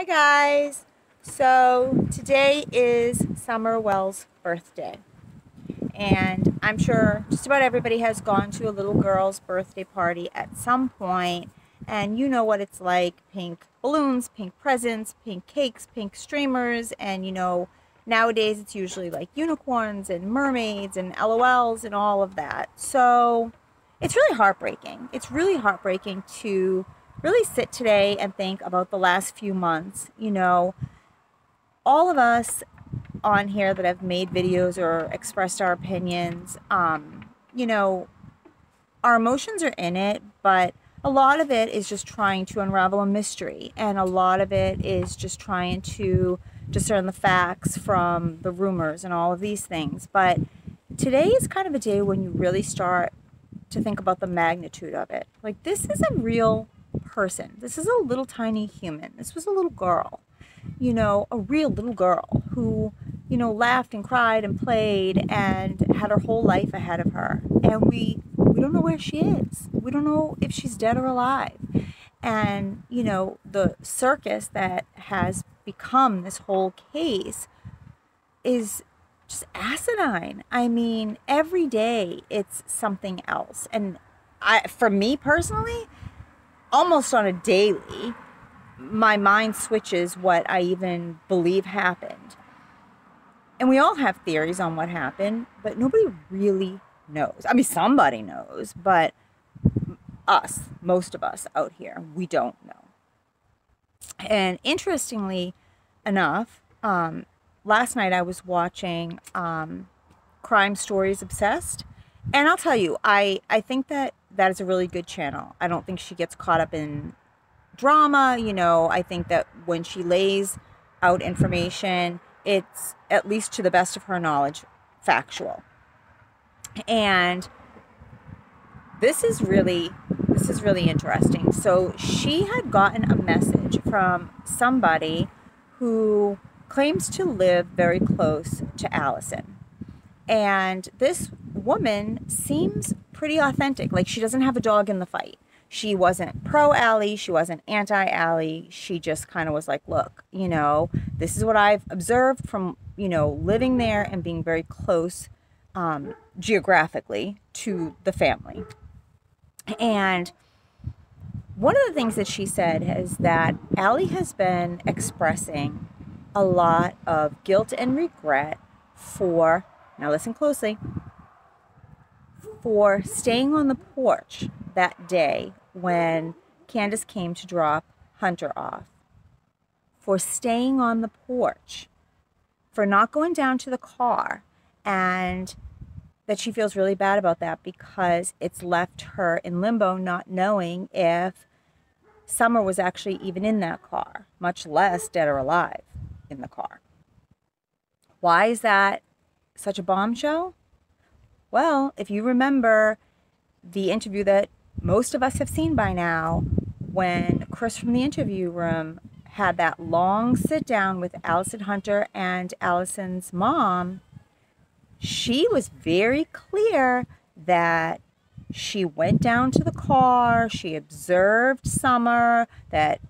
Hi guys! So today is Summer Wells' birthday, and I'm sure just about everybody has gone to a little girl's birthday party at some point, and you know what it's like: pink balloons, pink presents, pink cakes, pink streamers, and nowadays it's usually like unicorns and mermaids and LOLs and all of that. So it's really heartbreaking. It's really heartbreaking to really sit today and think about the last few months. All of us on here that have made videos or expressed our opinions, our emotions are in it, but a lot of it is just trying to unravel a mystery, and a lot of it is just trying to discern the facts from the rumors and all of these things. But today is kind of a day when you really start to think about the magnitude of it. Like, this is a real person. This is a little tiny human. This was a little girl, a real little girl who, laughed and cried and played and had her whole life ahead of her. And we don't know where she is. We don't know if she's dead or alive. And, the circus that has become this whole case is just asinine. I mean, every day it's something else. And for me personally, almost on a daily, my mind switches what I even believe happened. And we all have theories on what happened, but nobody really knows. I mean, somebody knows, but most of us out here, we don't know. And interestingly enough, last night I was watching Crime Stories Obsessed, and I'll tell you, I think that is a really good channel. I don't think she gets caught up in drama. I think that when she lays out information, it's, at least to the best of her knowledge, factual. And this is really interesting. So she had gotten a message from somebody who claims to live very close to Allyson. And this woman seems pretty authentic. Like, she doesn't have a dog in the fight. She wasn't pro-Allie. She wasn't anti-Allie. She just kind of was like, look, this is what I've observed from, living there and being very close geographically to the family. And one of the things that she said is that Allie has been expressing a lot of guilt and regret for, now listen closely, for staying on the porch that day when Candace came to drop Hunter off. For staying on the porch. For not going down to the car. And that she feels really bad about that because it's left her in limbo, not knowing if Summer was actually even in that car, much less dead or alive in the car. Why is that such a bombshell? Well, if you remember the interview that most of us have seen by now, when Chris from the interview room had that long sit down with Allyson Hunter and Allyson's mom, she was very clear that she went down to the car, she observed Summer, that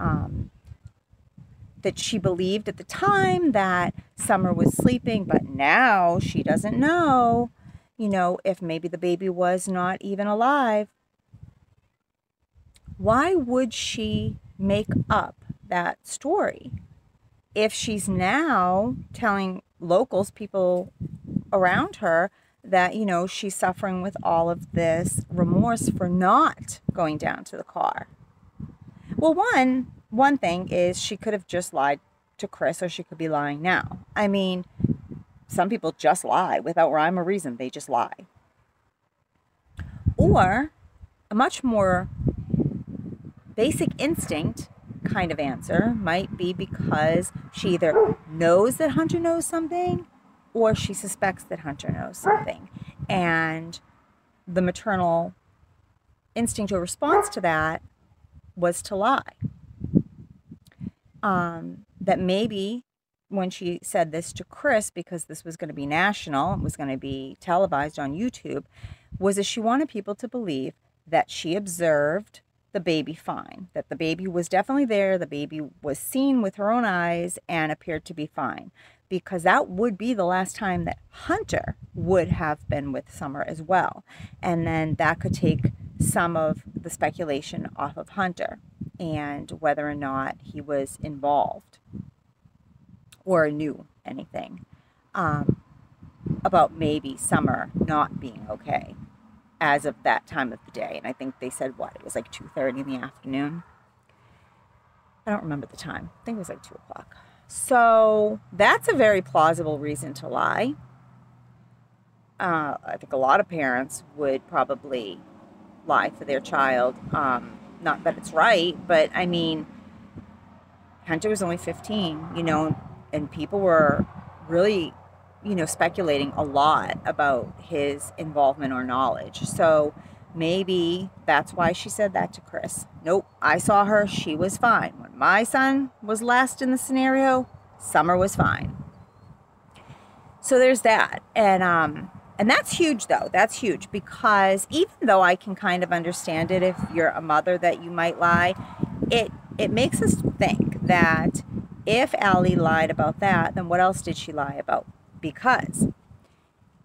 she believed at the time that Summer was sleeping, but now she doesn't know, if maybe the baby was not even alive. Why would she make up that story if she's now telling locals, people around her, that, she's suffering with all of this remorse for not going down to the car? Well, one thing is she could have just lied to Chris, or she could be lying now. I mean, some people just lie without rhyme or reason. They just lie. Or a much more basic instinct kind of answer might be because she either knows that Hunter knows something, or she suspects that Hunter knows something. And the maternal instinct or response to that was to lie. That maybe when she said this to Chris, because this was going to be national, it was going to be televised on YouTube, was that she wanted people to believe that she observed the baby fine, that the baby was definitely there, the baby was seen with her own eyes and appeared to be fine, because that would be the last time that Hunter would have been with Summer as well. And then that could take some of the speculation off of Hunter and whether or not he was involved or knew anything about maybe Summer not being okay as of that time of the day. And I think they said, what, it was like 2:30 in the afternoon. I don't remember the time. I think it was like 2 o'clock. So that's a very plausible reason to lie. I think a lot of parents would probably lie for their child. Not that it's right, but I mean, Hunter was only 15, and people were really, speculating a lot about his involvement or knowledge. So maybe that's why she said that to Chris. Nope, I saw her. She was fine. When my son was last in the scenario, Summer was fine. So there's that. And that's huge, though. That's huge, because even though I can kind of understand it if you're a mother that you might lie, it makes us think that if Allie lied about that, then what else did she lie about? Because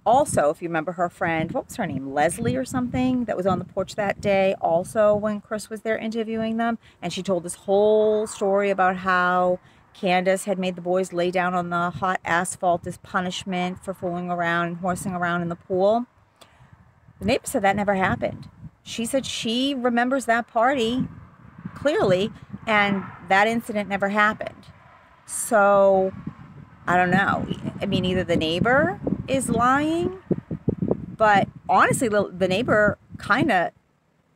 also, if you remember her friend, what was her name, Leslie or something, that was on the porch that day, also when Chris was there interviewing them, and she told this whole story about how Candace had made the boys lay down on the hot asphalt as punishment for fooling around and horsing around in the pool. The neighbor said that never happened. She said she remembers that party clearly, and that incident never happened. So I don't know. I mean, either the neighbor is lying, but honestly, the neighbor kind of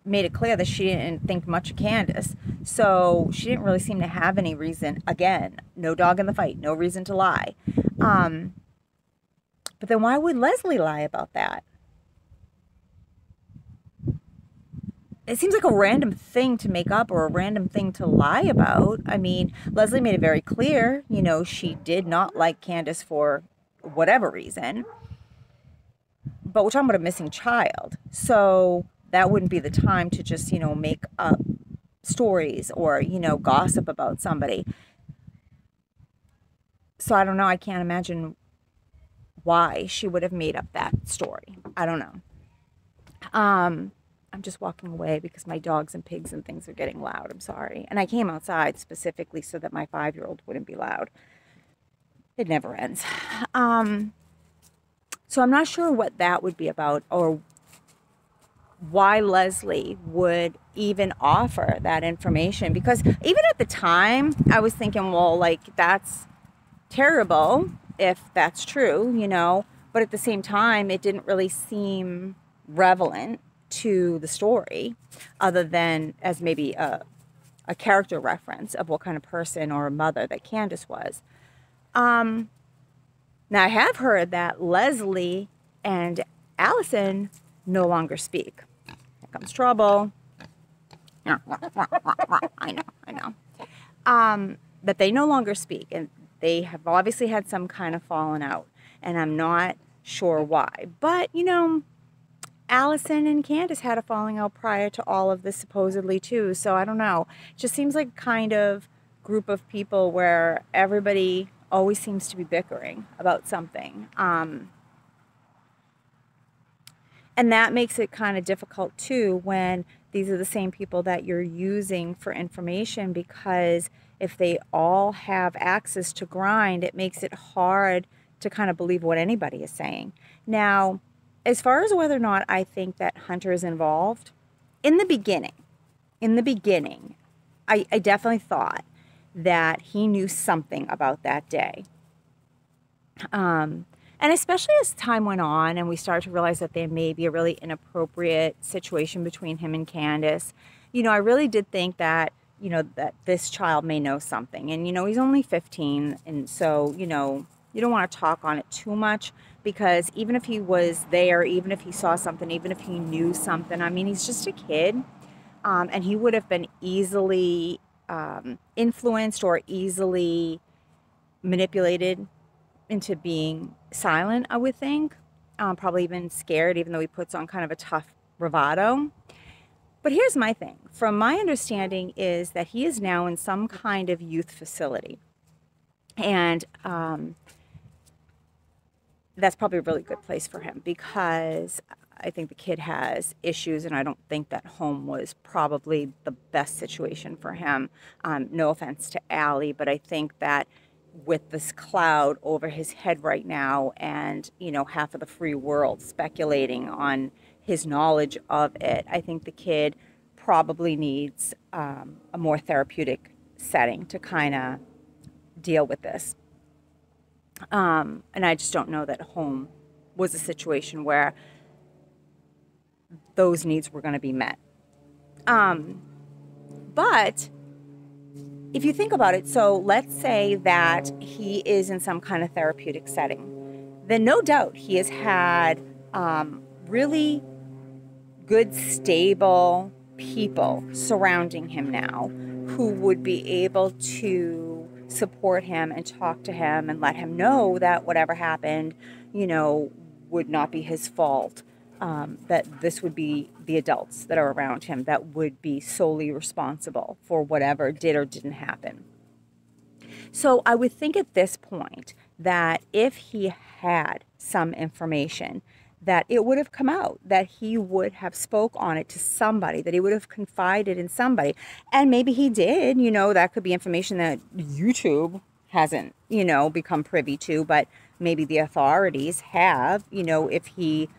made it clear that she didn't think much of Candace. So she didn't really seem to have any reason. Again, no dog in the fight, no reason to lie. But then why would Leslie lie about that? It seems like a random thing to make up or a random thing to lie about. I mean, Leslie made it very clear, she did not like Candace for whatever reason. But we're talking about a missing child. So that wouldn't be the time to just, make up stories or, gossip about somebody. So I don't know. I can't imagine why she would have made up that story. I don't know. I'm just walking away because my dogs and pigs and things are getting loud. I'm sorry. And I came outside specifically so that my 5-year-old wouldn't be loud. It never ends. So I'm not sure what that would be about or why Leslie would even offer that information. Because even at the time, I was thinking, well, like, that's terrible if that's true, But at the same time, it didn't really seem relevant to the story other than as maybe a character reference of what kind of person or mother that Candace was. Now I have heard that Leslie and Allyson no longer speak. Here comes trouble. I know. That they no longer speak, and they have obviously had some kind of falling out, and I'm not sure why. But, Allyson and Candace had a falling out prior to all of this supposedly too, so I don't know. It just seems like kind of group of people where everybody always seems to be bickering about something. And that makes it kind of difficult too when these are the same people that you're using for information, because if they all have access to grind, it makes it hard to kind of believe what anybody is saying. Now, as far as whether or not I think that Hunter is involved, in the beginning, I definitely thought that he knew something about that day. And especially as time went on and we started to realize that there may be a really inappropriate situation between him and Candace, I really did think that, that this child may know something. And, he's only 15. And so, you don't want to talk on it too much, because even if he was there, even if he saw something, even if he knew something, I mean, he's just a kid. And he would have been easily influenced or easily manipulated into being silent, I would think. Probably even scared, even though he puts on kind of a tough bravado. But here's my thing. From my understanding is that he is now in some kind of youth facility. And that's probably a really good place for him, because I think the kid has issues, and I don't think that home was probably the best situation for him. No offense to Allie, but I think that with this cloud over his head right now, and half of the free world speculating on his knowledge of it, I think the kid probably needs a more therapeutic setting to kind of deal with this. And I just don't know that home was a situation where those needs were going to be met. But if you think about it, so let's say that he is in some kind of therapeutic setting, then no doubt he has had really good, stable people surrounding him now who would be able to support him and talk to him and let him know that whatever happened, would not be his fault. That this would be the adults that are around him that would be solely responsible for whatever did or didn't happen. So I would think at this point that if he had some information, that it would have come out, that he would have spoke on it to somebody, that he would have confided in somebody. And maybe he did, that could be information that YouTube hasn't, become privy to, but maybe the authorities have, if he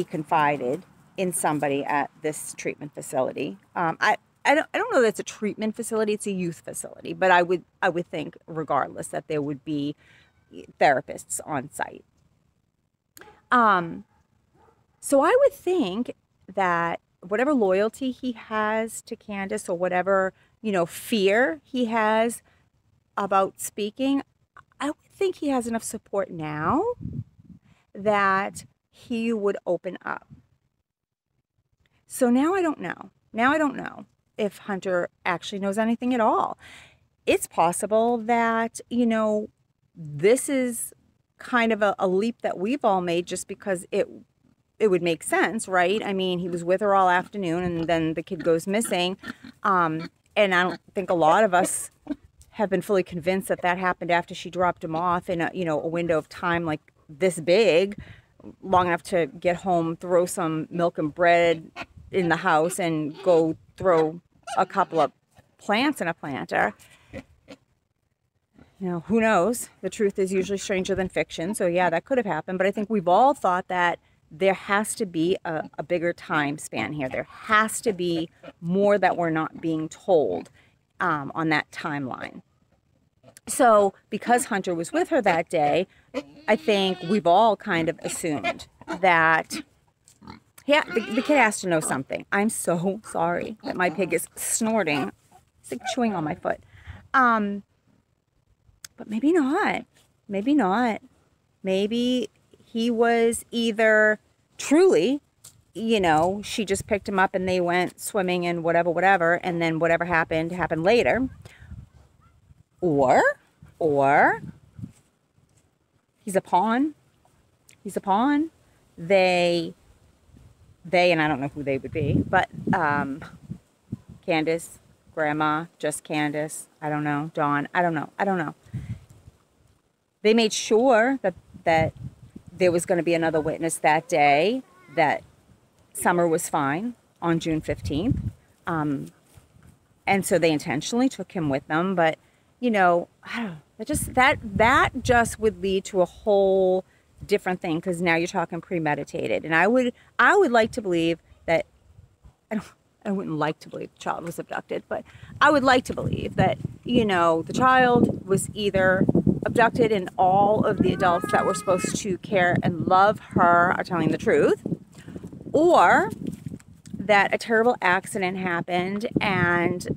confided in somebody at this treatment facility. I don't know that it's a treatment facility, it's a youth facility, but I would think regardless that there would be therapists on site. So I would think that whatever loyalty he has to Candace, or whatever, fear he has about speaking, I would think he has enough support now that he would open up. So now I don't know. Now I don't know if Hunter actually knows anything at all. It's possible that, this is kind of a leap that we've all made just because it would make sense, right? I mean, he was with her all afternoon and then the kid goes missing. And I don't think a lot of us have been fully convinced that that happened after she dropped him off in a window of time like this big, long enough to get home, throw some milk and bread in the house, and go throw a couple of plants in a planter. Who knows? The truth is usually stranger than fiction. So yeah, that could have happened. But I think we've all thought that there has to be a bigger time span here. There has to be more that we're not being told on that timeline. So because Hunter was with her that day, I think we've all kind of assumed that, yeah, the kid has to know something. I'm so sorry that my pig is snorting. It's like chewing on my foot. But maybe not. Maybe not. Maybe he was either truly, she just picked him up and they went swimming and whatever, and then whatever happened later. Or he's a pawn. He's a pawn. They, and I don't know who they would be, but Candace, Grandma, just Candace, I don't know, Dawn, I don't know. They made sure that there was going to be another witness that day, that Summer was fine on June 15th. And so they intentionally took him with them. But, I don't know, that just would lead to a whole different thing, because now you're talking premeditated. And I would like to believe that, I wouldn't like to believe the child was abducted, but I would like to believe that, the child was either abducted and all of the adults that were supposed to care and love her are telling the truth, or that a terrible accident happened and,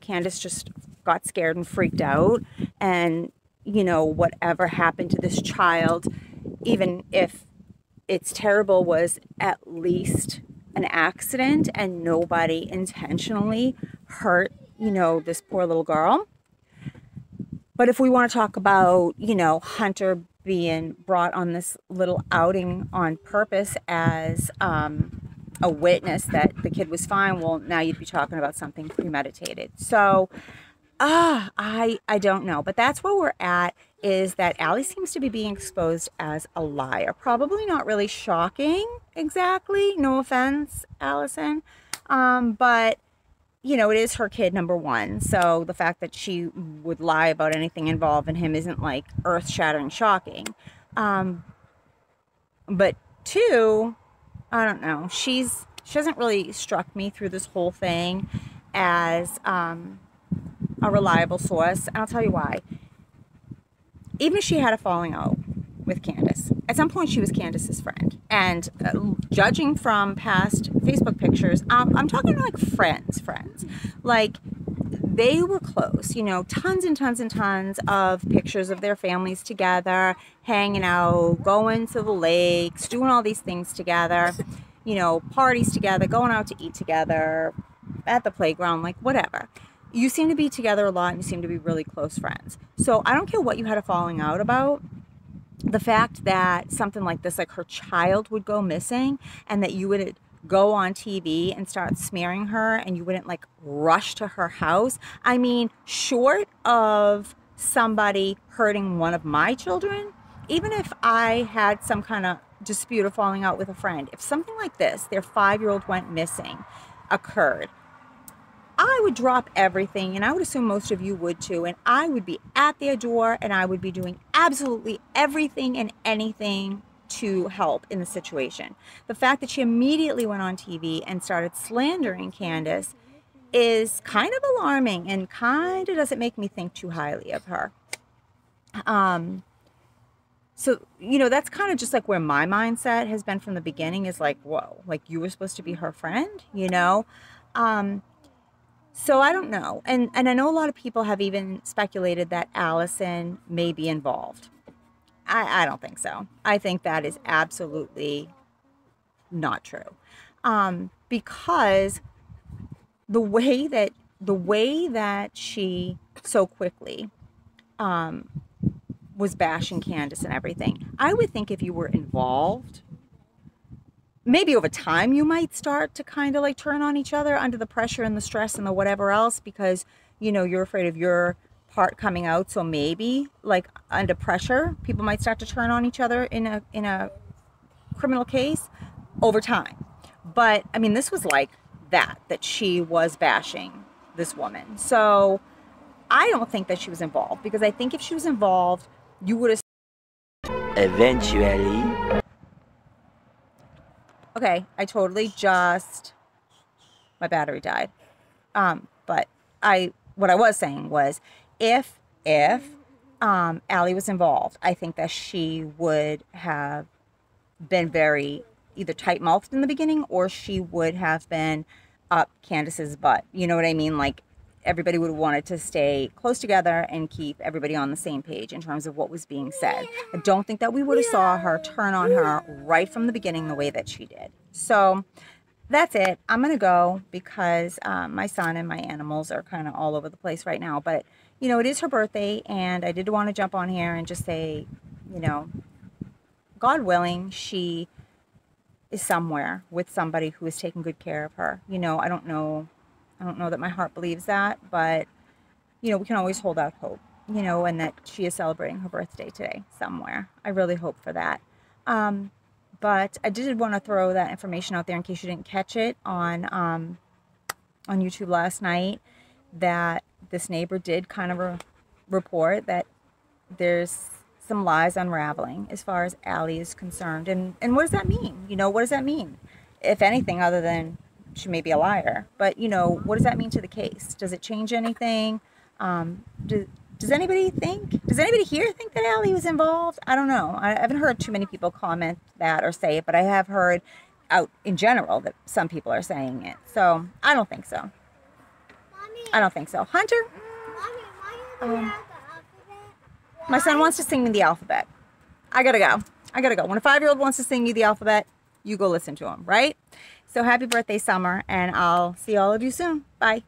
Candace just got scared and freaked out, and, whatever happened to this child, even if it's terrible, was at least an accident and nobody intentionally hurt, this poor little girl. But if we want to talk about, Hunter being brought on this little outing on purpose as a witness that the kid was fine, well, now you'd be talking about something premeditated. So, I don't know. But that's where we're at, is that Allie seems to be being exposed as a liar. Probably not really shocking, exactly. No offense, Allyson. But, you know, it is her kid, number one. So the fact that she would lie about anything involving him isn't like earth-shattering shocking. But two, I don't know. She hasn't really struck me through this whole thing as a reliable source. And I'll tell you why. Even if she had a falling out with Candace, at some point she was Candace's friend. And judging from past Facebook pictures, I'm talking like friends. Like, they were close, you know, tons and tons and tons of pictures of their families together, hanging out, going to the lakes, doing all these things together, you know, parties together, going out to eat together, at the playground, like whatever. You seem to be together a lot and you seem to be really close friends. So I don't care what you had a falling out about. The fact that something like this, like her child would go missing, and that you would go on TV and start smearing her and you wouldn't like rush to her house. I mean, short of somebody hurting one of my children, even if I had some kind of dispute or falling out with a friend, if something like this, their 5-year-old went missing, occurred, I would drop everything, and I would assume most of you would too, and I would be at their door and I would be doing absolutely everything and anything to help in the situation. The fact that she immediately went on TV and started slandering Candace is kind of alarming and kind of doesn't make me think too highly of her. So, you know, that's kind of just like where my mindset has been from the beginning, is like, whoa, like you were supposed to be her friend, you know? So I don't know. And I know a lot of people have even speculated that Allyson may be involved. I don't think so. I think that is absolutely not true. Because the way that she so quickly was bashing Candace and everything, I would think if you were involved, maybe over time you might start to kind of like turn on each other under the pressure and the stress and the whatever else, because, you know, you're afraid of your part coming out. So maybe like under pressure, people might start to turn on each other in a criminal case over time. But I mean, this was like that she was bashing this woman. So I don't think that she was involved, because I think if she was involved, you would have eventually. Okay, I totally just, my battery died. But what I was saying was, if Allie was involved, I think that she would have been very either tight-mouthed in the beginning, or she would have been up Candace's butt. You know what I mean? Like, everybody would have wanted to stay close together and keep everybody on the same page in terms of what was being said. I don't think that we would have saw her turn on her right from the beginning the way that she did. So that's it. I'm going to go, because my son and my animals are kind of all over the place right now. But, you know, it is her birthday, and I did want to jump on here and just say, you know, God willing, she is somewhere with somebody who is taking good care of her. You know, I don't know that my heart believes that, but, you know, we can always hold out hope, you know, and that she is celebrating her birthday today somewhere. I really hope for that. But I did want to throw that information out there in case you didn't catch it on YouTube last night, that this neighbor did kind of report that there's some lies unraveling as far as Allie is concerned. And what does that mean? You know, what does that mean? If anything, other than she may be a liar. But, you know, what does that mean to the case? Does it change anything? Does anybody here think that Allie was involved? I don't know. I haven't heard too many people comment that or say it, but I have heard out in general that some people are saying it. So I don't think so. Mommy, I don't think so. Hunter? Mommy, my son wants to sing me the alphabet. I gotta go. When a 5-year-old wants to sing you the alphabet, you go listen to him, right? So happy birthday, Summer, and I'll see all of you soon. Bye.